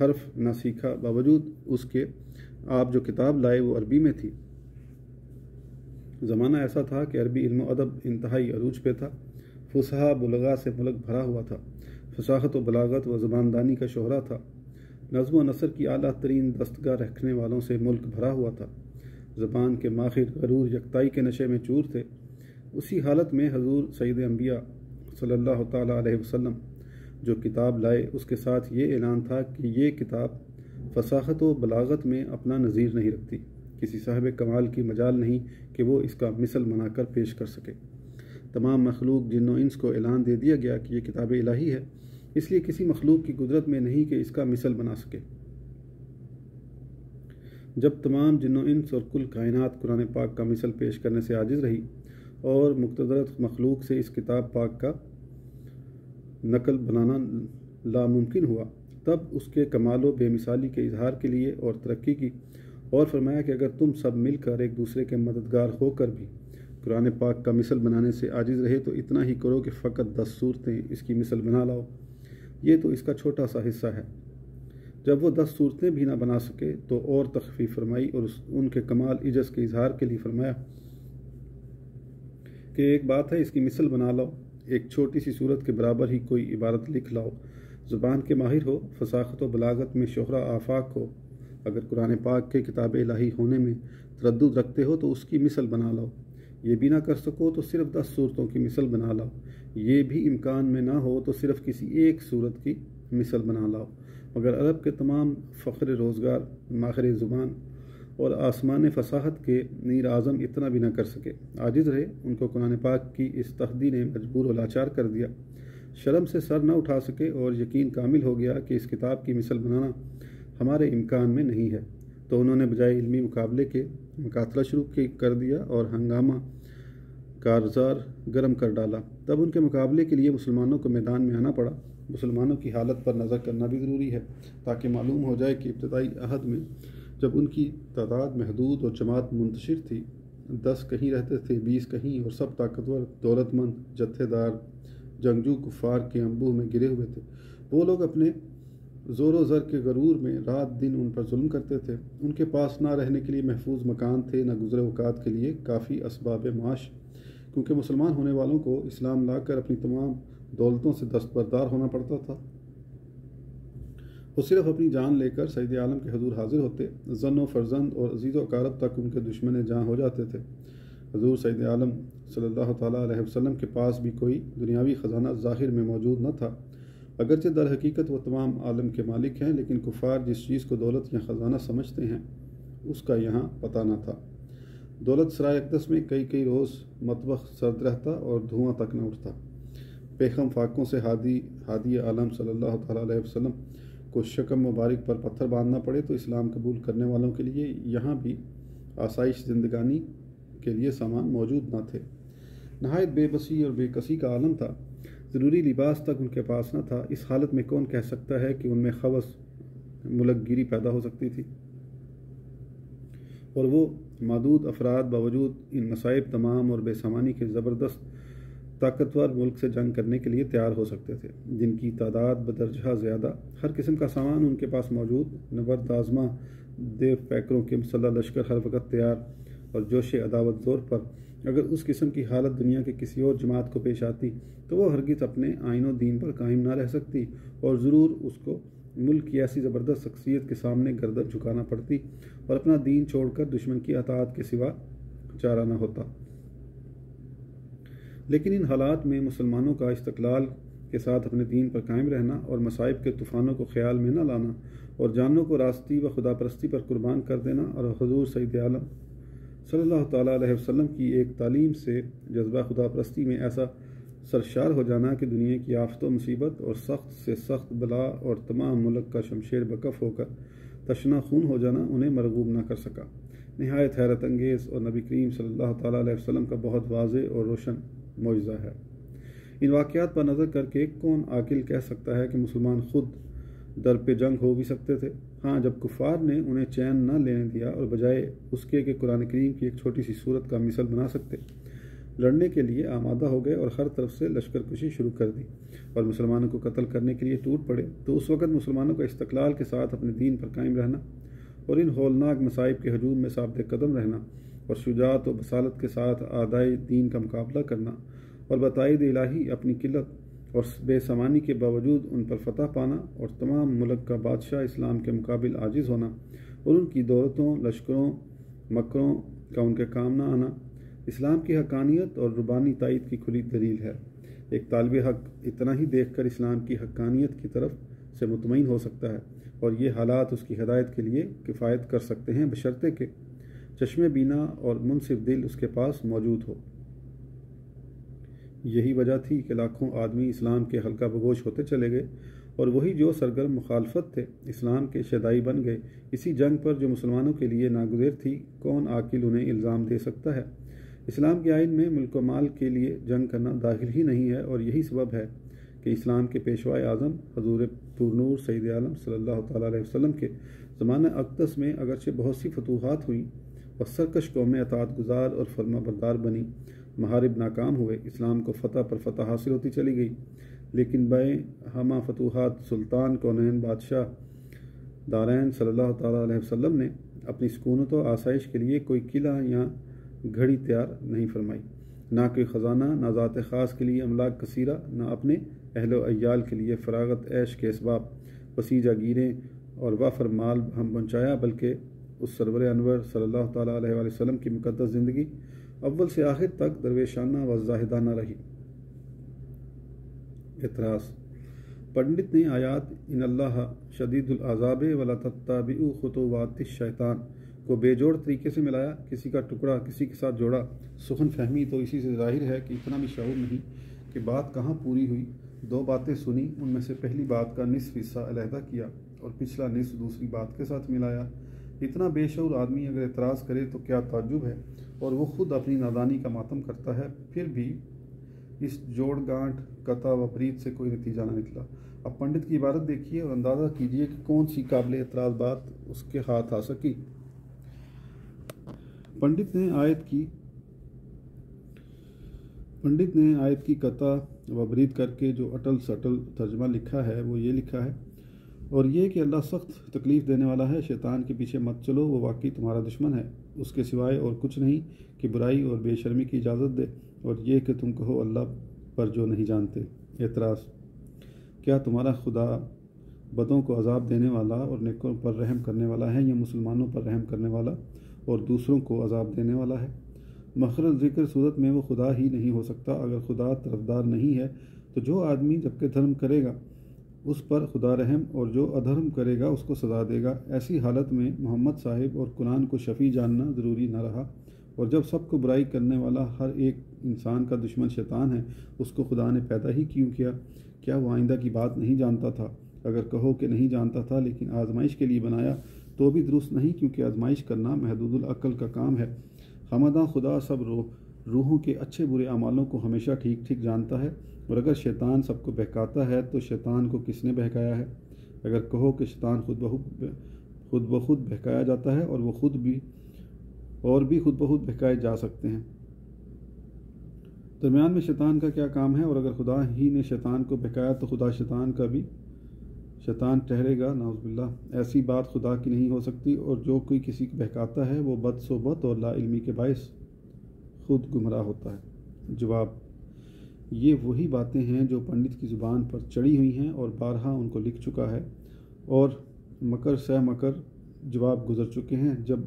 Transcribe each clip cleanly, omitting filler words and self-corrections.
حرف نہ سیکھا، باوجود اس کے آپ جو کتاب لائے وہ عربی میں تھی۔ زمانہ ایسا تھا کہ عربی علم و ادب انتہائی عروج پہ تھا، فصحا بلغاء سے ملک بھرا ہوا تھا، فصاحت و بلاغت و زباندانی کا شہرا تھا، نظم و نثر کی اعلیٰ ترین دستگاہ رکھنے والوں سے ملک بھرا ہوا تھا، زبان کے ماہر غرور یکتائی کے نشے میں چور تھے۔ اسی حالت میں حضور سید انبیاء صلی اللہ تعالیٰ علیہ وسلم جو کتاب لائے، اس کے ساتھ یہ اعلان تھا کہ یہ کتاب فصاحت و بلاغت میں اپنا نظیر نہیں رکھتی، کسی صاحب کمال کی مجال نہیں کہ وہ اس کا مثل بنا کر پیش کر سکے۔ تمام مخلوق جن و انس کو اعلان دے دیا گیا کہ یہ کتاب الہی ہے، اس لیے کسی مخلوق کی قدرت میں نہیں کہ اس کا مثل بنا سکے۔ جب تمام جن و انس اور کل کائنات قرآن پاک کا مثل پیش کرنے سے عاجز رہی اور مقتدرت مخلوق سے اس کتاب پاک کا نقل بنانا لاممکن ہوا، تب اس کے کمال و بے مثالی کے اظہار کے لیے اور ترقی کی، اور فرمایا کہ اگر تم سب مل کر ایک دوسرے کے مددگار ہو کر بھی قرآن پاک کا مثل بنانے سے عاجز رہے تو اتنا ہی کرو کہ فقط 10 صورتیں اس کی مثل بنا لاؤ، یہ تو اس کا چھوٹا سا حصہ ہے۔ جب وہ 10 صورتیں بھی نہ بنا سکے تو اور تخفیف فرمائی اور ان کے کمال عجز کے اظہار کے لیے فرمایا کہ ایک بات ہے اس کی مثل بنا لاؤ، ایک چھوٹی سی صورت کے برابر ہی کوئی عبارت لکھ لاؤ، زبان کے ماہر ہو، فصاحت و بلاغت میں شہرہ آفاق ہو، اگر قرآن پاک کے کتاب الہی ہونے میں تردد رکھتے ہو تو اس کی مثل بنا لاؤ، یہ بھی نہ کر سکو تو صرف 10 صورتوں کی مثل بنا لاؤ، یہ بھی امکان میں نہ ہو تو صرف کسی ایک صورت کی مثل بنا لاؤ، مگر عرب کے تمام فخر روزگار، ماہر زبان اور آسمان فصاحت کے میر اعظم اتنا بھی نہ کر سکے، عاجز رہے، ان کو قرآن پاک کی اس تحدی نے مجبور و لاچار کر دیا، شرم سے سر نہ اٹھا سکے اور یقین کامل ہو گیا کہ اس کتاب کی مثل بنانا ہمارے امکان میں نہیں ہے، تو انہوں نے بجائے علمی مقابلے کے مقاتلہ شروع کر دیا اور ہنگامہ کارزار گرم کر ڈالا۔ تب ان کے مقابلے کے لیے مسلمانوں کو میدان میں آنا پڑا۔ مسلمانوں کی حالت پر نظر کرنا بھی ضروری ہے تاکہ معلوم ہو جائے کہ ابتدائی عہد میں جب ان کی تعداد محدود اور جماعت منتشر تھی، 10 کہیں رہتے تھے، 20 کہیں، اور سب طاقتور، دولت مند، جتھے دار جنگجو کفار کے انبوہ میں گرے ہوئے تھے، وہ لوگ اپنے زور و زر کے غرور میں رات دن ان پر ظلم کرتے تھے۔ ان کے پاس نہ رہنے کے لیے محفوظ مکان تھے، نہ گزر اوقات کے لیے کافی اسباب معاش، کیونکہ مسلمان ہونے والوں کو اسلام لا کر اپنی تمام دولتوں سے دستبردار ہونا پڑتا تھا۔ وہ صرف اپنی جان لے کر سید عالم کے حضور حاضر ہوتے، زن و فرزند اور عزیز و اقارب تک ان کے دشمن جاں ہو جاتے تھے۔ حضور سید عالم صلی اللہ تعالیٰ علیہ وسلم کے پاس بھی کوئی دنیاوی خزانہ ظاہر میں موجود نہ تھا، اگرچہ در حقیقت وہ تمام عالم کے مالک ہیں، لیکن کفار جس چیز کو دولت یا خزانہ سمجھتے ہیں اس کا یہاں پتہ نہ تھا۔ دولت سرائے اقدس میں کئی روز مطبخ سرد رہتا اور دھواں تک نہ اٹھتا۔ پیخم فاقوں سے ہادی عالم صلی اللہ تعالیٰ علیہ وسلم کو شکم مبارک پر پتھر باندھنا پڑے تو اسلام قبول کرنے والوں کے لیے یہاں بھی آسائش زندگانی کے لیے سامان موجود نہ تھے۔ نہایت بے بسی اور بے کسی کا عالم تھا، ضروری لباس تک ان کے پاس نہ تھا۔ اس حالت میں کون کہہ سکتا ہے کہ ان میں خبث ملک گیری پیدا ہو سکتی تھی؟ اور وہ محدود افراد باوجود ان مصائب تمام اور بے سامانی کے زبردست طاقتور ملک سے جنگ کرنے کے لیے تیار ہو سکتے تھے، جن کی تعداد بدرجہ زیادہ، ہر قسم کا سامان ان کے پاس موجود، نبرد آزما دیو پیکروں کے مسلح لشکر ہر وقت تیار اور جوش عداوت زور پر۔ اگر اس قسم کی حالت دنیا کے کسی اور جماعت کو پیش آتی تو وہ ہرگز اپنے آئین و دین پر قائم نہ رہ سکتی اور ضرور اس کو ملک کی ایسی زبردست شخصیت کے سامنے گردن جھکانا پڑتی اور اپنا دین چھوڑ کر دشمن کی اطاعت کے سوا چارہ نہ ہوتا۔ لیکن ان حالات میں مسلمانوں کا استقلال کے ساتھ اپنے دین پر قائم رہنا اور مصائب کے طوفانوں کو خیال میں نہ لانا اور جانوں کو راستی و خدا پرستی پر قربان کر دینا اور حضور سید عالم صلی اللہ تعالیٰ علیہ وسلم کی ایک تعلیم سے جذبہ خدا پرستی میں ایسا سرشار ہو جانا کہ دنیا کی آفت و مصیبت اور سخت سے سخت بلا اور تمام ملک کا شمشیر بکف ہو کر تشنا خون ہو جانا انہیں مرغوب نہ کر سکا۔ نہایت حیرت انگیز اور نبی کریم صلی اللہ تعالیٰ علیہ وسلم کا بہت واضح اور روشن معجزہ ہے۔ ان واقعات پر نظر کر کے کون عاقل کہہ سکتا ہے کہ مسلمان خود در پہ جنگ ہو بھی سکتے تھے؟ ہاں، جب کفار نے انہیں چین نہ لینے دیا اور بجائے اس کے کہ قرآن کریم کی ایک چھوٹی سی صورت کا مثل بنا سکتے لڑنے کے لیے آمادہ ہو گئے اور ہر طرف سے لشکر کشی شروع کر دی اور مسلمانوں کو قتل کرنے کے لیے ٹوٹ پڑے، تو اس وقت مسلمانوں کا استقلال کے ساتھ اپنے دین پر قائم رہنا اور ان ہولناک مصائب کے ہجوم میں ثابت قدم رہنا اور شجاعت و بصالت کے ساتھ اعدائے دین کا مقابلہ کرنا اور بتائید الہی اپنی قلت اور بے سامانی کے باوجود ان پر فتح پانا اور تمام ملک کا بادشاہ اسلام کے مقابل عاجز ہونا اور ان کی دولتوں، لشکروں، مکروں کا ان کے کام نہ آنا اسلام کی حقانیت اور ربانی تائید کی کھلی دلیل ہے۔ ایک طالب حق اتنا ہی دیکھ کر اسلام کی حقانیت کی طرف سے مطمئن ہو سکتا ہے اور یہ حالات اس کی ہدایت کے لیے کفایت کر سکتے ہیں، بشرطے کہ چشم بینا اور منصف دل اس کے پاس موجود ہو۔ یہی وجہ تھی کہ لاکھوں آدمی اسلام کے حلقہ بگوش ہوتے چلے گئے اور وہی جو سرگرم مخالفت تھے اسلام کے شیدائی بن گئے۔ اسی جنگ پر جو مسلمانوں کے لیے ناگزیر تھی، کون عاقل انہیں الزام دے سکتا ہے؟ اسلام کے آئین میں ملک و مال کے لیے جنگ کرنا داخل ہی نہیں ہے اور یہی سبب ہے کہ اسلام کے پیشوائے اعظم حضور پرنور سید عالم صلی اللہ تعالیٰ علیہ وسلم کے زمانہ اقدس میں اگرچہ بہت سی فتوحات ہوئیں اور سرکش قومیں اطاعت گزار اور فرما بردار بنی، محارب ناکام ہوئے، اسلام کو فتح پر فتح حاصل ہوتی چلی گئی، لیکن بے ہمہ فتوحات سلطان کونین بادشاہ دارین صلی اللہ تعالیٰ علیہ وسلم نے اپنی سکونت و آسائش کے لیے کوئی قلعہ یا گھڑی تیار نہیں فرمائی، نہ کوئی خزانہ، نہ ذات خاص کے لیے املاک کثیرہ، نہ اپنے اہل و عیال کے لیے فراغت عیش کے اسباب، وسیع جاگیریں اور وافر مال ہم پہنچایا، بلکہ اس سرور انور صلی اللہ تعالیٰ علیہ وآلہ وسلم کی مقدس زندگی اول سے آخر تک درویشانہ و زاہدانہ رہی۔ اعتراض: پنڈت نے آیات ان اللہ شدید العذاب ولا تتبعوا خطوات الشیطان کو بے جوڑ طریقے سے ملایا، کسی کا ٹکڑا کسی کے ساتھ جوڑا۔ سخن فہمی تو اسی سے ظاہر ہے کہ اتنا بھی شعور نہیں کہ بات کہاں پوری ہوئی۔ دو باتیں سنی، ان میں سے پہلی بات کا نصف حصہ علیحدہ کیا اور پچھلا نصف دوسری بات کے ساتھ ملایا۔ اتنا بے شعور آدمی اگر اعتراض کرے تو کیا تعجب ہے، اور وہ خود اپنی نادانی کا ماتم کرتا ہے۔ پھر بھی اس جوڑ گانٹھ قطع و برید سے کوئی نتیجہ نہ نکلا۔ اب پنڈت کی عبارت دیکھیے اور اندازہ کیجیے کہ کون سی قابل اعتراض بات اس کے ہاتھ آ سکی۔ پنڈت نے آیت کی قطع و برید کر کے جو اٹل سٹل ترجمہ لکھا ہے وہ یہ لکھا ہے، اور یہ کہ اللہ سخت تکلیف دینے والا ہے، شیطان کے پیچھے مت چلو، وہ واقعی تمہارا دشمن ہے، اس کے سوائے اور کچھ نہیں کہ برائی اور بے شرمی کی اجازت دے، اور یہ کہ تم کہو اللہ پر جو نہیں جانتے۔ اعتراض: کیا تمہارا خدا بدوں کو عذاب دینے والا اور نیکوں پر رحم کرنے والا ہے، یا مسلمانوں پر رحم کرنے والا اور دوسروں کو عذاب دینے والا ہے؟ مخرج ذکر صورت میں وہ خدا ہی نہیں ہو سکتا۔ اگر خدا طرفدار نہیں ہے تو جو آدمی جبکہ دھرم کرے گا اس پر خدا رحم، اور جو ادھرم کرے گا اس کو سزا دے گا۔ ایسی حالت میں محمد صاحب اور قرآن کو شفیع جاننا ضروری نہ رہا، اور جب سب کو برائی کرنے والا ہر ایک انسان کا دشمن شیطان ہے، اس کو خدا نے پیدا ہی کیوں کیا؟ کیا وہ آئندہ کی بات نہیں جانتا تھا؟ اگر کہو کہ نہیں جانتا تھا لیکن آزمائش کے لیے بنایا تو بھی درست نہیں، کیونکہ آزمائش کرنا محدود العقل کا کام ہے۔ ہمداں خدا سب روحوں کے اچھے برے اعمالوں کو ہمیشہ ٹھیک ٹھیک جانتا ہے، اور اگر شیطان سب کو بہکاتا ہے تو شیطان کو کس نے بہکایا ہے؟ اگر کہو کہ شیطان خود بخود بہکایا جاتا ہے اور وہ خود بخود بہکائے جا سکتے ہیں، درمیان میں شیطان کا کیا کام ہے؟ اور اگر خدا ہی نے شیطان کو بہکایا تو خدا شیطان کا بھی شیطان ٹھہرے گا؟ نعوذ باللہ، ایسی بات خدا کی نہیں ہو سکتی، اور جو کوئی کسی کو بہکاتا ہے وہ بد صحبت اور لا علمی کے باعث خود گمراہ ہوتا ہے۔ جواب: یہ وہی باتیں ہیں جو پنڈت کی زبان پر چڑھی ہوئی ہیں اور بارہا ان کو لکھ چکا ہے، اور مکر سہ مکر جواب گزر چکے ہیں۔ جب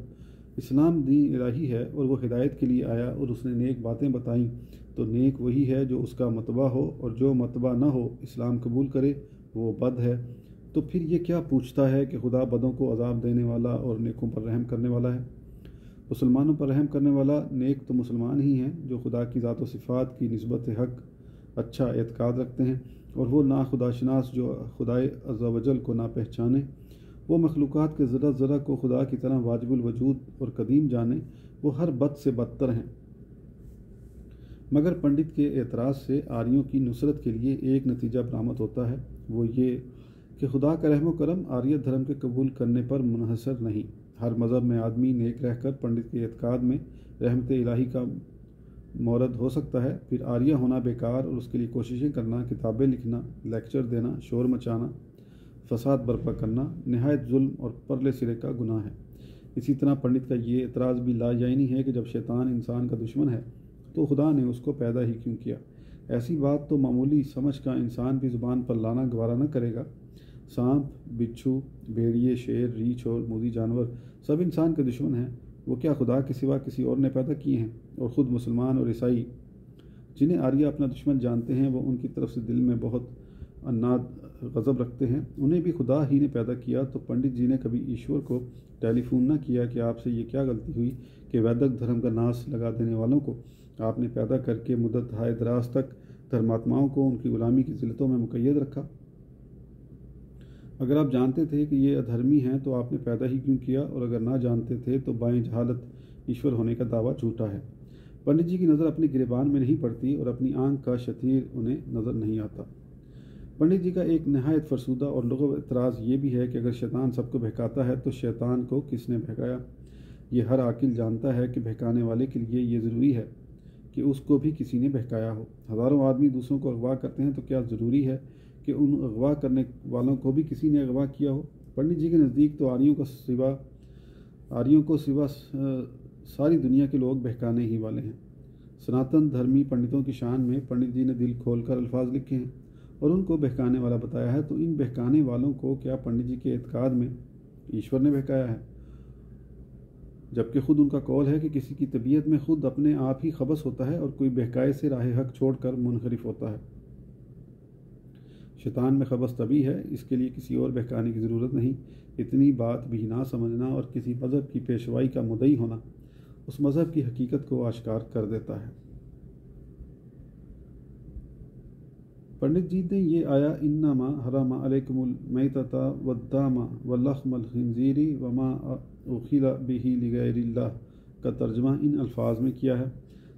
اسلام دین الہی ہے اور وہ ہدایت کے لیے آیا اور اس نے نیک باتیں بتائیں، تو نیک وہی ہے جو اس کا متبع ہو، اور جو متبع نہ ہو اسلام قبول کرے وہ بد ہے۔ تو پھر یہ کیا پوچھتا ہے کہ خدا بدوں کو عذاب دینے والا اور نیکوں پر رحم کرنے والا ہے؟ مسلمانوں پر رحم کرنے والا نیک تو مسلمان ہی ہیں جو خدا کی ذات و صفات کی نسبت حق اچھا اعتقاد رکھتے ہیں، اور وہ نا خدا شناس جو خدائے عز و جل کو نہ پہچانے، وہ مخلوقات کے ذرہ ذرہ کو خدا کی طرح واجب الوجود اور قدیم جانے، وہ ہر بد سے بدتر ہیں۔ مگر پنڈت کے اعتراض سے آریوں کی نصرت کے لیے ایک نتیجہ برآمد ہوتا ہے، وہ یہ کہ خدا کا رحم و کرم آریت دھرم کے قبول کرنے پر منحصر نہیں۔ ہر مذہب میں آدمی نیک رہ کر پنڈت کے اعتقاد میں رحمت الہی کا مورد ہو سکتا ہے، پھر آریہ ہونا بیکار اور اس کے لیے کوششیں کرنا، کتابیں لکھنا، لیکچر دینا، شور مچانا، فساد برپا کرنا نہایت ظلم اور پرلے سرے کا گناہ ہے۔ اسی طرح پنڈت کا یہ اعتراض بھی لا یعنی ہے کہ جب شیطان انسان کا دشمن ہے تو خدا نے اس کو پیدا ہی کیوں کیا؟ ایسی بات تو معمولی سمجھ کا انسان بھی زبان پر لانا گوارا نہ کرے گا۔ سانپ، بچھو، بھیڑیے، شیر، ریچھ اور موذی جانور سب انسان کے دشمن ہیں۔ وہ کیا خدا کے سوا کسی اور نے پیدا کیے ہیں؟ اور خود مسلمان اور عیسائی جنہیں آریہ اپنا دشمن جانتے ہیں، وہ ان کی طرف سے دل میں بہت عناد غضب رکھتے ہیں، انہیں بھی خدا ہی نے پیدا کیا۔ تو پنڈت جی نے کبھی ایشور کو ٹیلی فون نہ کیا کہ آپ سے یہ کیا غلطی ہوئی کہ ویدک دھرم کا ناس لگا دینے والوں کو آپ نے پیدا کر کے مدت ہائے دراز تک دھرماتماؤں کو ان کی غلامی کی ذلتوں میں مقید رکھا؟ اگر آپ جانتے تھے کہ یہ ادھرمی ہیں تو آپ نے پیدا ہی کیوں کیا، اور اگر نہ جانتے تھے تو بائیں جہالت ایشور ہونے کا دعویٰ جھوٹا ہے۔ پنڈت جی کی نظر اپنی گریبان میں نہیں پڑتی اور اپنی آنکھ کا شتیر انہیں نظر نہیں آتا۔ پنڈت جی کا ایک نہایت فرسودہ اور لغو اعتراض یہ بھی ہے کہ اگر شیطان سب کو بہکاتا ہے تو شیطان کو کس نے بہکایا؟ یہ ہر عاقل جانتا ہے کہ بہکانے والے کے لیے یہ ضروری ہے کہ اس کو بھی کسی نے بہکایا ہو۔ ہزاروں آدمی دوسروں کو اغوا کرتے ہیں تو کیا ضروری ہے کہ ان اغوا کرنے والوں کو بھی کسی نے اغوا کیا ہو؟ پنڈت جی کے نزدیک تو آریوں کو سوا ساری دنیا کے لوگ بہکانے ہی والے ہیں۔ سناتن دھرمی پنڈتوں کی شان میں پنڈت جی نے دل کھول کر الفاظ لکھے ہیں اور ان کو بہکانے والا بتایا ہے۔ تو ان بہکانے والوں کو کیا پنڈت جی کے اعتقاد میں ایشور نے بہکایا ہے؟ جبکہ خود ان کا قول ہے کہ کسی کی طبیعت میں خود اپنے آپ ہی خبث ہوتا ہے اور کوئی بہکائے سے راہ حق چھوڑ کر منحرف ہوتا ہے۔ شیطان میں خبث طبی ہے، اس کے لیے کسی اور بہکانے کی ضرورت نہیں۔ اتنی بات بھی نہ سمجھنا اور کسی مذہب کی پیشوائی کا مدعی ہونا اس مذہب کی حقیقت کو آشکار کر دیتا ہے۔ پنڈت جی نے یہ آیا انما حرم علیکم المیتۃ والدم ولحم الخنزیر وما اخل بہ لغیر اللہ کا ترجمہ ان الفاظ میں کیا ہے: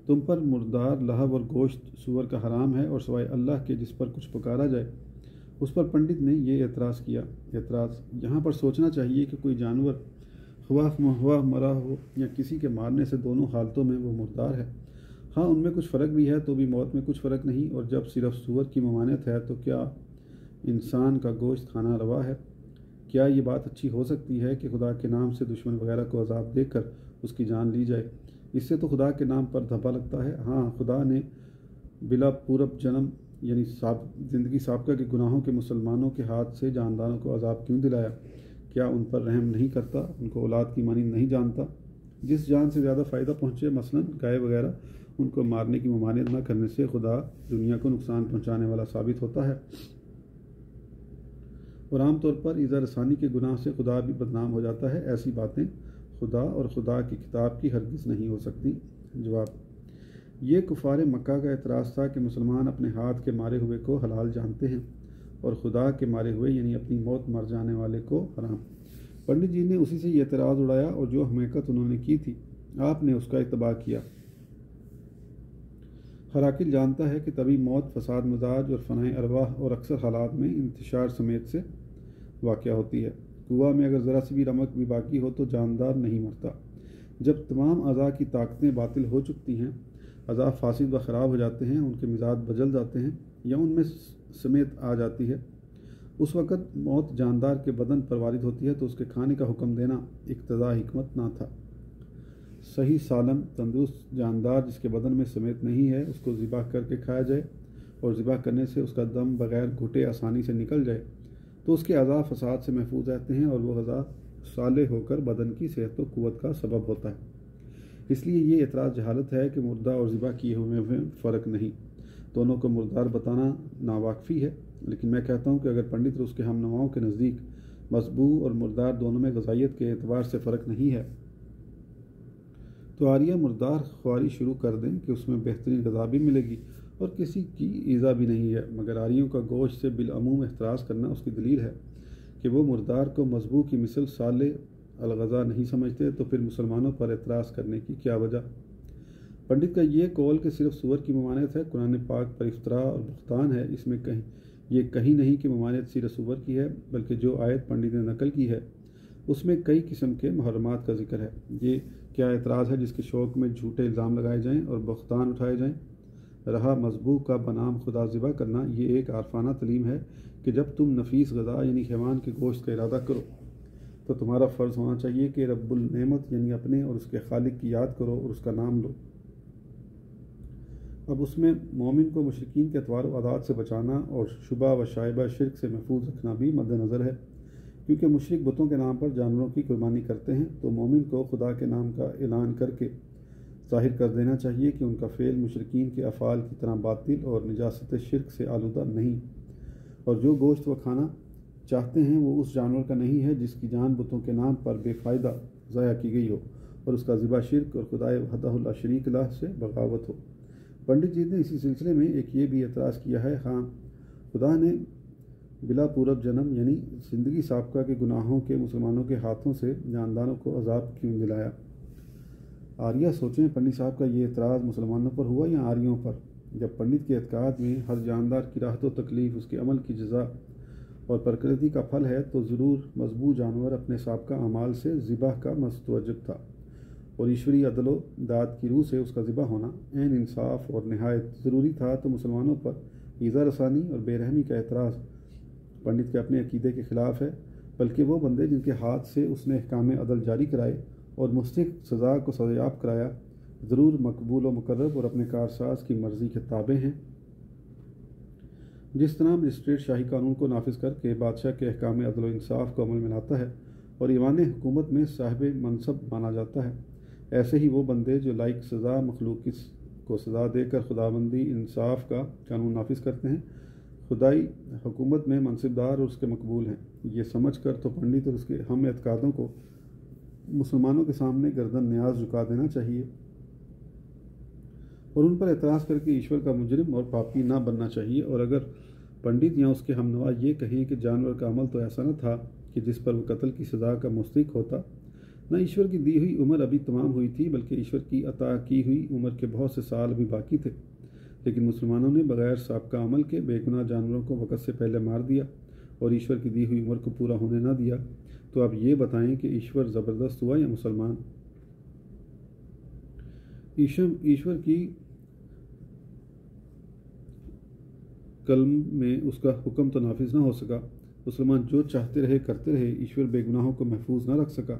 تم پر مردار، لہو اور گوشت سور کا حرام ہے، اور سوائے اللہ کے جس پر کچھ پکارا جائے اس پر پنڈت نے یہ اعتراض کیا۔ یہاں پر سوچنا چاہیے کہ کوئی جانور خواہ مرا ہو یا کسی کے مارنے سے دونوں حالتوں میں وہ مردار ہے۔ ہاں ان میں کچھ فرق بھی ہے تو بھی موت میں کچھ فرق نہیں، اور جب صرف سور کی ممانعت ہے تو کیا انسان کا گوشت کھانا روا ہے؟ کیا یہ بات اچھی ہو سکتی ہے کہ خدا کے نام سے دشمن وغیرہ کو عذاب دے کر اس کی جان لی جائے؟ اس سے تو خدا کے نام پر دھبا لگتا ہے۔ ہاں خدا نے بلا پورب جنم یعنی زندگی سابقہ کے گناہوں کے مسلمانوں کے ہاتھ سے جانداروں کو عذاب کیوں دلایا؟ کیا ان پر رحم نہیں کرتا؟ ان کو اولاد کی مانند نہیں جانتا؟ جس جان سے زیادہ فائدہ پہنچے، مثلاً گائے وغیرہ، ان کو مارنے کی ممانعت نہ کرنے سے خدا دنیا کو نقصان پہنچانے والا ثابت ہوتا ہے، اور عام طور پر ایذا رسانی کے گناہ سے خدا بھی بدنام ہو جاتا ہے۔ ایسی باتیں خدا اور خدا کی کتاب کی ہرگز نہیں ہو سکتی۔ جواب: یہ کفار مکہ کا اعتراض تھا کہ مسلمان اپنے ہاتھ کے مارے ہوئے کو حلال جانتے ہیں اور خدا کے مارے ہوئے یعنی اپنی موت مر جانے والے کو حرام۔ پنڈت جی نے اسی سے یہ اعتراض اڑایا اور جو حماقت انہوں نے کی تھی آپ نے اس کا اتباع کیا۔ ہر عاقل جانتا ہے کہ طبی موت فساد مزاج اور فنائے ارواح اور اکثر حالات میں انتشار سمیت سے واقع ہوتی ہے۔ کنواں میں اگر ذرا سی بھی رمق بھی باقی ہو تو جاندار نہیں مرتا۔ جب تمام اعضاء کی طاقتیں باطل ہو چکتی ہیں، اعضاء فاسد و خراب ہو جاتے ہیں، ان کے مزاج بدل جاتے ہیں یا ان میں سمیت آ جاتی ہے، اس وقت موت جاندار کے بدن پر وارد ہوتی ہے تو اس کے کھانے کا حکم دینا اقتضاء حکمت نہ تھا۔ صحیح سالم تندرست جاندار جس کے بدن میں سمیت نہیں ہے اس کو ذبح کر کے کھایا جائے اور ذبح کرنے سے اس کا دم بغیر گھٹے آسانی سے نکل جائے تو اس کے اعضاء فساد سے محفوظ رہتے ہیں اور وہ غذا صالح ہو کر بدن کی صحت و قوت کا سبب ہوتا ہے۔ اس لیے یہ اعتراض جہالت ہے کہ مردہ اور ذبح کیے ہوئے میں فرق نہیں، دونوں کو مردار بتانا ناواقفی ہے۔ لیکن میں کہتا ہوں کہ اگر پنڈت اور اس کے ہم نواؤں کے نزدیک مذبوح اور مردار دونوں میں غذائیت کے اعتبار سے فرق نہیں ہے تو آریہ مردار خواری شروع کر دیں کہ اس میں بہترین غذا بھی ملے گی اور کسی کی ایذا بھی نہیں ہے، مگر آریوں کا گوشت سے بالعموم احتراز کرنا اس کی دلیل ہے کہ وہ مردار کو مذبوح کی مثل صالح الغذا نہیں سمجھتے، تو پھر مسلمانوں پر اعتراض کرنے کی کیا وجہ؟ پنڈت کا یہ قول کہ صرف سور کی ممانعت ہے قرآن پاک پر افتراء اور بہتان ہے۔ اس میں کہیں نہیں کہ ممانعت صرف سور کی ہے، بلکہ جو آیت پنڈت نے نقل کی ہے اس میں کئی قسم کے محرمات کا ذکر ہے۔ یہ کیا اعتراض ہے جس کے شوق میں جھوٹے الزام لگائے جائیں اور بہتان اٹھائے جائیں؟ رہا مذبوح کا بنام خدا ذبح کرنا، یہ ایک عارفانہ تعلیم ہے کہ جب تم نفیس غذا یعنی حیوان کے گوشت کا ارادہ کرو تو تمہارا فرض ہونا چاہیے کہ رب النعمت یعنی اپنے اور اس کے خالق کی یاد کرو اور اس کا نام لو۔ اب اس میں مومن کو مشرکین کے اطوار و عادات سے بچانا اور شبہ و شائبہ شرک سے محفوظ رکھنا بھی مد نظر ہے، کیونکہ مشرک بتوں کے نام پر جانوروں کی قربانی کرتے ہیں، تو مومن کو خدا کے نام کا اعلان کر کے ظاہر کر دینا چاہیے کہ ان کا فعل مشرکین کے افعال کی طرح باطل اور نجاست شرک سے آلودہ نہیں، اور جو گوشت وہ کھانا چاہتے ہیں وہ اس جانور کا نہیں ہے جس کی جان بتوں کے نام پر بے فائدہ ضائع کی گئی ہو اور اس کا ذبح شرک اور خدائے وحدہ لا شریک لہ سے بغاوت ہو۔ پنڈت جی نے اسی سلسلے میں ایک یہ بھی اعتراض کیا ہے، ہاں خدا نے بلا پورب جنم یعنی زندگی سابقہ کے گناہوں کے مسلمانوں کے ہاتھوں سے جانداروں کو عذاب کیوں دلایا؟ آریہ سوچیں، پنڈت صاحب کا یہ اعتراض مسلمانوں پر ہوا یا آریوں پر؟ جب پنڈت کے اعتقاد میں ہر جاندار کی راحت و تکلیف اس کے عمل کی جزا اور پرکرتی کا پھل ہے، تو ضرور مذبوح جانور اپنے سابقہ اعمال سے ذبح کا مستوجب تھا، اور ایشوری عدل و داد کی روح سے اس کا ذبح ہونا عین انصاف اور نہایت ضروری تھا۔ تو مسلمانوں پر ایذا رسانی اور بے رحمی کا اعتراض پنڈت کے اپنے عقیدے کے خلاف ہے، بلکہ وہ بندے جن کے ہاتھ سے اس نے احکام عدل جاری کرائے اور مستحق سزا کو سزایاب کرایا، ضرور مقبول و مقرب اور اپنے کارساز کی مرضی کے تابع ہیں۔ جس طرح مجسٹریٹ شاہی قانون کو نافذ کر کے بادشاہ کے احکام عدل و انصاف کو عمل میں لاتا ہے اور ایوان حکومت میں صاحب منصب مانا جاتا ہے، ایسے ہی وہ بندے جو لائق سزا مخلوق کو سزا دے کر خداوندی انصاف کا قانون نافذ کرتے ہیں، خدائی حکومت میں منصبدار اور اس کے مقبول ہیں۔ یہ سمجھ کر تو پنڈت اور اس کے ہم اعتقادوں کو مسلمانوں کے سامنے گردن نیاز جھکا دینا چاہیے اور ان پر اعتراض کر کے ایشور کا مجرم اور پاپی نہ بننا چاہیے۔ اور اگر پنڈت یا اس کے ہم نوا یہ کہیں کہ جانور کا عمل تو ایسا نہ تھا کہ جس پر وہ قتل کی سزا کا مستحق ہوتا، نہ ایشور کی دی ہوئی عمر ابھی تمام ہوئی تھی، بلکہ ایشور کی عطا کی ہوئی عمر کے بہت سے سال ابھی باقی تھے، لیکن مسلمانوں نے بغیر سابقہ عمل کے بے گناہ جانوروں کو وقت سے پہلے مار دیا اور ایشور کی دی ہوئی عمر کو پورا ہونے نہ دیا۔ تو اب یہ بتائیں کہ ایشور زبردست ہوا یا مسلمان؟ ایشور کی کلم میں اس کا حکم تو نافذ نہ ہو سکا، مسلمان جو چاہتے رہے کرتے رہے، ایشور بے گناہوں کو محفوظ نہ رکھ سکا،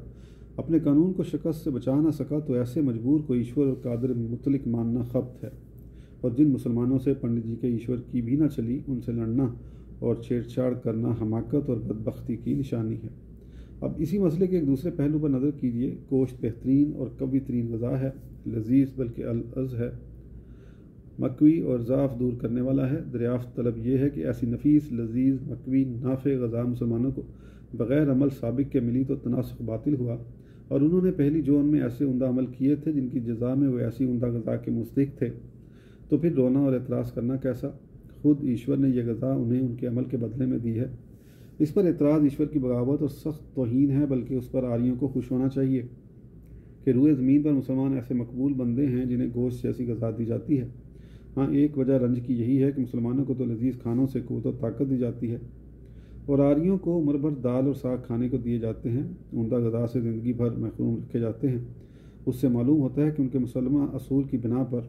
اپنے قانون کو شکست سے بچا نہ سکا، تو ایسے مجبور کو ایشور اور قادر مطلق ماننا خبط ہے، اور جن مسلمانوں سے پنڈت جی کے ایشور کی بھی نہ چلی، ان سے لڑنا اور چھیڑ چھاڑ کرنا حماقت اور بدبختی کی نشانی ہے۔ اب اسی مسئلے کے ایک دوسرے پہلو پر نظر کیجیے۔ گوشت بہترین اور قوی ترین غذا ہے، لذیذ بلکہ العز ہے، مکوی اور ضعف دور کرنے والا ہے۔ دریافت طلب یہ ہے کہ ایسی نفیس، لذیذ، مکوی، نافع غذا مسلمانوں کو بغیر عمل سابق کے ملی تو تناسخ باطل ہوا، اور انہوں نے پہلی جون میں ایسے عمدہ عمل کیے تھے جن کی جزا میں وہ ایسی عمدہ غذا کے مستحق تھے، تو پھر رونا اور اعتراض کرنا کیسا؟ خود ایشور نے یہ غذا انہیں ان کے عمل کے بدلے میں دی ہے۔ اس پر اعتراض ایشور کی بغاوت اور سخت توہین ہے، بلکہ اس پر آریوں کو خوش ہونا چاہیے کہ روئے زمین پر مسلمان ایسے مقبول بندے ہیں جنہیں گوشت جیسی غذا دی جاتی ہے۔ ہاں ایک وجہ رنج کی یہی ہے کہ مسلمانوں کو تو لذیذ کھانوں سے قوت و طاقت دی جاتی ہے، اور آریوں کو عمر بھر دال اور ساگ کھانے کو دیے جاتے ہیں، عمدہ غذا سے زندگی بھر محروم رکھے جاتے ہیں۔ اس سے معلوم ہوتا ہے کہ ان کے مسلمہ اصول کی بنا پر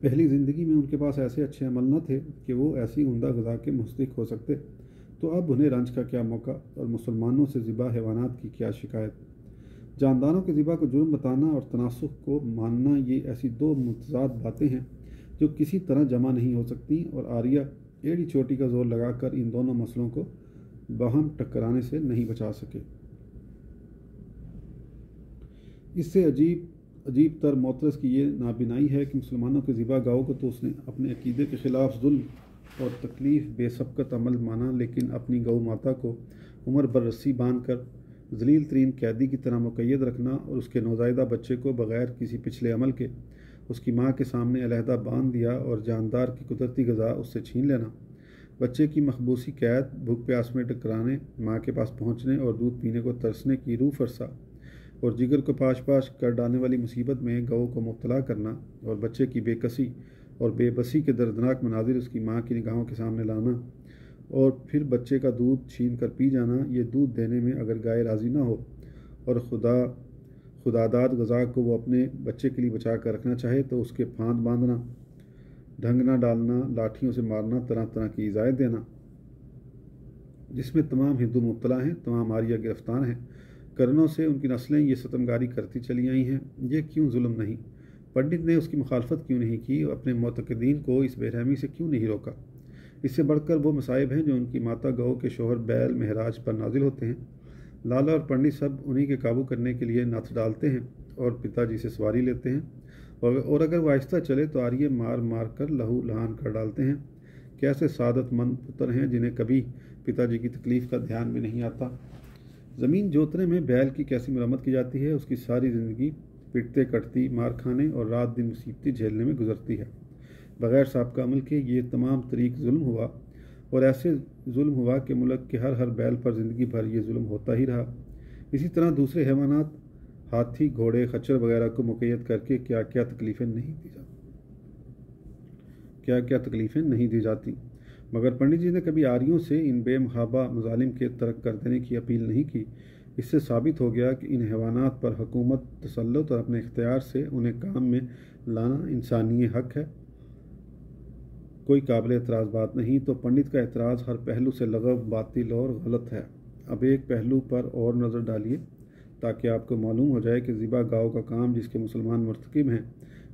پہلی زندگی میں ان کے پاس ایسے اچھے عمل نہ تھے کہ وہ ایسی عمدہ غذا کے مستحق ہو سکتے، تو اب انہیں رنج کا کیا موقع اور مسلمانوں سے ذبح حیوانات کی کیا شکایت؟ جانداروں کے ذبح کو جرم بتانا اور تناسخ کو ماننا، یہ ایسی دو متضاد باتیں ہیں جو کسی طرح جمع نہیں ہو سکتی، اور آریہ ایڑی چوٹی کا زور لگا کر ان دونوں مسئلوں کو باہم ٹکرانے سے نہیں بچا سکے۔ اس سے عجیب تر معترض کی یہ نابینائی ہے کہ مسلمانوں کے ذبح گاہوں کو تو اس نے اپنے عقیدے کے خلاف ظلم اور تکلیف بے سبقت عمل مانا، لیکن اپنی گو ماتا کو عمر بر رسی باندھ کر ذلیل ترین قیدی کی طرح مقید رکھنا اور اس کے نوزائیدہ بچے کو بغیر کسی پچھلے عمل کے اس کی ماں کے سامنے علیحدہ باندھ دیا اور جاندار کی قدرتی غذا اس سے چھین لینا، بچے کی محبوسی قید، بھوک پیاس میں ٹکرانے، ماں کے پاس پہنچنے اور دودھ پینے کو ترسنے کی روح فرسا اور جگر کو پاش پاش کر ڈالنے والی مصیبت میں گو کو مبتلا کرنا، اور بچے کی بے کسی اور بے بسی کے دردناک مناظر اس کی ماں کی نگاہوں کے سامنے لانا، اور پھر بچے کا دودھ چھین کر پی جانا، یہ دودھ دینے میں اگر گائے راضی نہ ہو اور خداداد غذا کو وہ اپنے بچے کے لیے بچا کر رکھنا چاہے تو اس کے پھاند باندھنا، ڈھنگنا ڈالنا، لاٹھیوں سے مارنا، طرح طرح کی ایذائیں دینا، جس میں تمام ہندو مبتلا ہیں، تمام آریہ گرفتار ہیں، کرنوں سے ان کی نسلیں یہ ستمگاری کرتی چلی آئی ہیں، یہ کیوں ظلم نہیں؟ پنڈت نے اس کی مخالفت کیوں نہیں کی؟ اپنے معتقدین کو اس بے رحمی سے کیوں نہیں روکا؟ اس سے بڑھ کر وہ مصائب ہیں جو ان کی ماتا گو کے شوہر بیل مہراج پر نازل ہوتے ہیں۔ لالا اور پنڈت سب انہی کے قابو کرنے کے لیے نتھ ڈالتے ہیں اور پتا جی سے سواری لیتے ہیں، اور اگر وہ آہستہ چلے تو آریے مار مار کر لہو لہان کر ڈالتے ہیں۔ کیسے سعادت مند پتر ہیں جنہیں کبھی پتا جی کی تکلیف کا دھیان بھی نہیں آتا۔ زمین جوتنے میں بیل کی کیسی مرمت کی جاتی ہے، اس کی ساری زندگی پٹتے کٹتی، مار کھانے اور رات دن مصیبتیں جھیلنے میں گزرتی ہے۔ بغیر سابقہ عمل کے یہ تمام طریق ظلم ہوا، اور ایسے ظلم ہوا کہ ملک کے ہر بیل پر زندگی بھر یہ ظلم ہوتا ہی رہا۔ اسی طرح دوسرے حیوانات، ہاتھی، گھوڑے، خچر وغیرہ کو مقید کر کے کیا کیا تکلیفیں نہیں دی جاتی، مگر پنڈت جی نے کبھی آریوں سے ان بے محابہ مظالم کے ترک کر دینے کی اپیل نہیں کی۔ اس سے ثابت ہو گیا کہ ان حیوانات پر حکومت، تسلط اور اپنے اختیار سے انہیں کام میں لانا انسانی حق ہے، کوئی قابل اعتراض بات نہیں۔ تو پنڈت کا اعتراض ہر پہلو سے لغو، باطل اور غلط ہے۔ اب ایک پہلو پر اور نظر ڈالیے تاکہ آپ کو معلوم ہو جائے کہ ذبح گاؤ کا کام جس کے مسلمان مرتکب ہیں،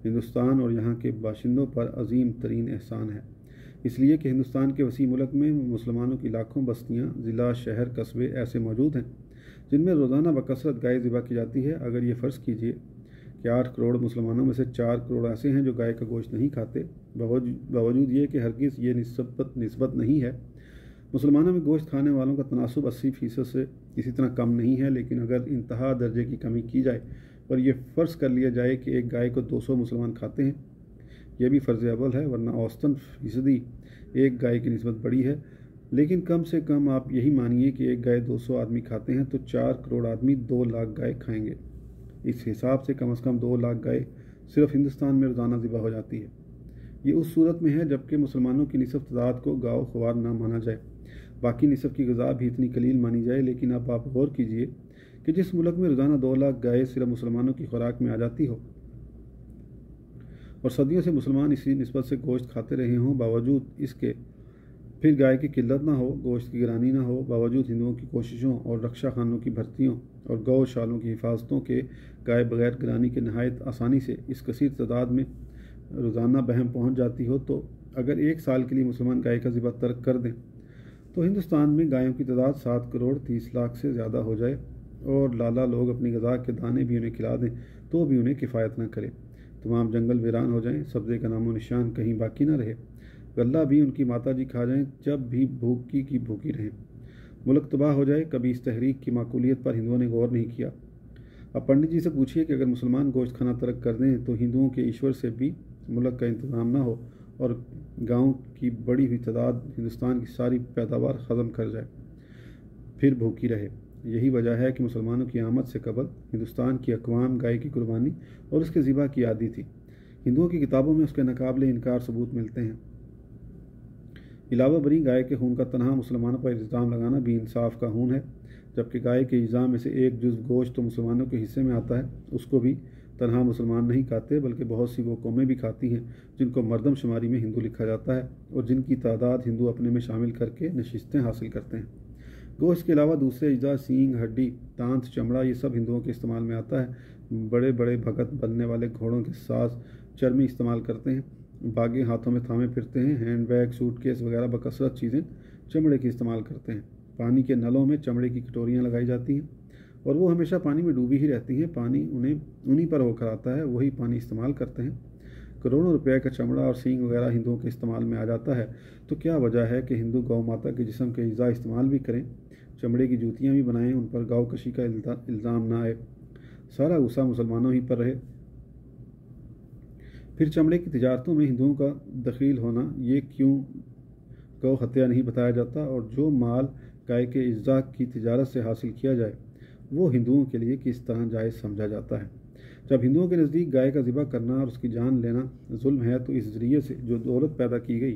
ہندوستان اور یہاں کے باشندوں پر عظیم ترین احسان ہے، اس لیے کہ ہندوستان کے وسیع ملک میں مسلمانوں کی لاکھوں بستیاں، ضلع، شہر، قصبے ایسے موجود ہیں جن میں روزانہ بکثرت گائے ذبح کی جاتی ہے۔ اگر یہ فرض کیجیے کہ 8 کروڑ مسلمانوں میں سے 4 کروڑ ایسے ہیں جو گائے کا گوشت نہیں کھاتے، باوجود یہ کہ ہرگز یہ نسبت نہیں ہے، مسلمانوں میں گوشت کھانے والوں کا تناسب 80% سے اسی طرح کم نہیں ہے، لیکن اگر انتہا درجے کی کمی کی جائے اور یہ فرض کر لیا جائے کہ ایک گائے کو 200 مسلمان کھاتے ہیں، یہ بھی فرض اول ہے، ورنہ اوسطاً فیصدی ایک گائے کی نسبت بڑی ہے، لیکن کم سے کم آپ یہی مانیے کہ ایک گائے 200 آدمی کھاتے ہیں تو 4 کروڑ آدمی 2 لاکھ گائے کھائیں گے۔ اس حساب سے کم از کم 2 لاکھ گائے صرف ہندوستان میں روزانہ ذبح ہو جاتی ہے۔ یہ اس صورت میں ہے جبکہ مسلمانوں کی نصف تعداد کو گاؤ خوار نہ مانا جائے، باقی نصف کی غذا بھی اتنی قلیل مانی جائے۔ لیکن اب آپ غور کیجئے کہ جس ملک میں روزانہ 2 لاکھ گائے صرف مسلمانوں کی خوراک میں آ جاتی ہو اور صدیوں سے مسلمان اسی نسبت سے گوشت کھاتے رہے ہوں، باوجود اس کے پھر گائے کی قلت نہ ہو، گوشت کی گرانی نہ ہو، باوجود ہندوؤں کی کوششوں اور رکشا خانوں کی بھرتیوں اور گو شالوں کی حفاظتوں کے گائے بغیر گرانی کے نہایت آسانی سے اس کثیر تعداد میں روزانہ بہم پہنچ جاتی ہو، تو اگر 1 سال کے لیے مسلمان گائے کا ذبح ترک کر دیں تو ہندوستان میں گایوں کی تعداد 7 کروڑ 30 لاکھ سے زیادہ ہو جائے، اور لالا لوگ اپنی غذا کے دانے بھی انہیں کھلا دیں تو بھی انہیں کفایت نہ کرے، تمام جنگل ویران ہو جائیں، سبزے کا نام و نشان کہیں باقی نہ رہے، غلہ بھی ان کی ماتا جی کھا جائیں، جب بھی بھوکی کی بھوکی رہیں، ملک تباہ ہو جائے۔ کبھی اس تحریک کی معقولیت پر ہندوؤں نے غور نہیں کیا۔ اب پنڈت جی سے پوچھیے کہ اگر مسلمان گوشت کھانا ترک کر دیں تو ہندوؤں کے ایشور سے بھی ملک کا انتظام نہ ہو اور گاؤں کی بڑی ہوئی تعداد ہندوستان کی ساری پیداوار ختم کر جائے، پھر بھوکی رہے۔ یہی وجہ ہے کہ مسلمانوں کی آمد سے قبل ہندوستان کی اقوام گائے کی قربانی اور اس کے ذبح کی عادی تھی۔ ہندوؤں کی کتابوں میں اس کے ناقابل انکار ثبوت ملتے ہیں۔ علاوہ بری گائے کے خون کا تنہا مسلمانوں پر الزام لگانا بھی انصاف کا خون ہے، جبکہ گائے کے اجزاء میں سے ایک جز گوشت تو مسلمانوں کے حصے میں آتا ہے، اس کو بھی تنہا مسلمان نہیں کھاتے، بلکہ بہت سی وہ قومیں بھی کھاتی ہیں جن کو مردم شماری میں ہندو لکھا جاتا ہے اور جن کی تعداد ہندو اپنے میں شامل کر کے نشستیں حاصل کرتے ہیں۔ گوشت کے علاوہ دوسرے اجزاء، سینگ، ہڈی، دانت، چمڑا، یہ سب ہندوؤں کے استعمال میں آتا ہے۔ بڑے بڑے بھگت بننے والے گھوڑوں کے ساز چرمی استعمال کرتے ہیں، باغیں ہاتھوں میں تھامے پھرتے ہیں، ہینڈ بیگ، سوٹ کیس وغیرہ بکثرت چیزیں چمڑے کی استعمال کرتے ہیں۔ پانی کے نلوں میں چمڑے کی کٹوریاں لگائی جاتی ہیں اور وہ ہمیشہ پانی میں ڈوبی ہی رہتی ہیں، پانی انہی پر ہو کر آتا ہے، وہی پانی استعمال کرتے ہیں۔ کروڑوں روپے کا چمڑا اور سینگ وغیرہ ہندوؤں کے استعمال میں آ جاتا ہے، تو کیا وجہ ہے کہ ہندو گو ماتا کے جسم کے اجزاء استعمال بھی کریں، چمڑے کی جوتیاں بھی بنائیں، ان پر گاؤ کشی کا الزام نہ آئے، سارا غصہ مسلمانوں ہی پر رہے؟ پھر چمڑے کی تجارتوں میں ہندوؤں کا دخیل ہونا یہ کیوں گو ہتیا نہیں بتایا جاتا، اور جو مال گائے کے اجزاء کی تجارت سے حاصل کیا جائے وہ ہندوؤں کے لیے کس طرح جائز سمجھا جاتا ہے؟ جب ہندوؤں کے نزدیک گائے کا ذبح کرنا اور اس کی جان لینا ظلم ہے، تو اس ذریعے سے جو دولت پیدا کی گئی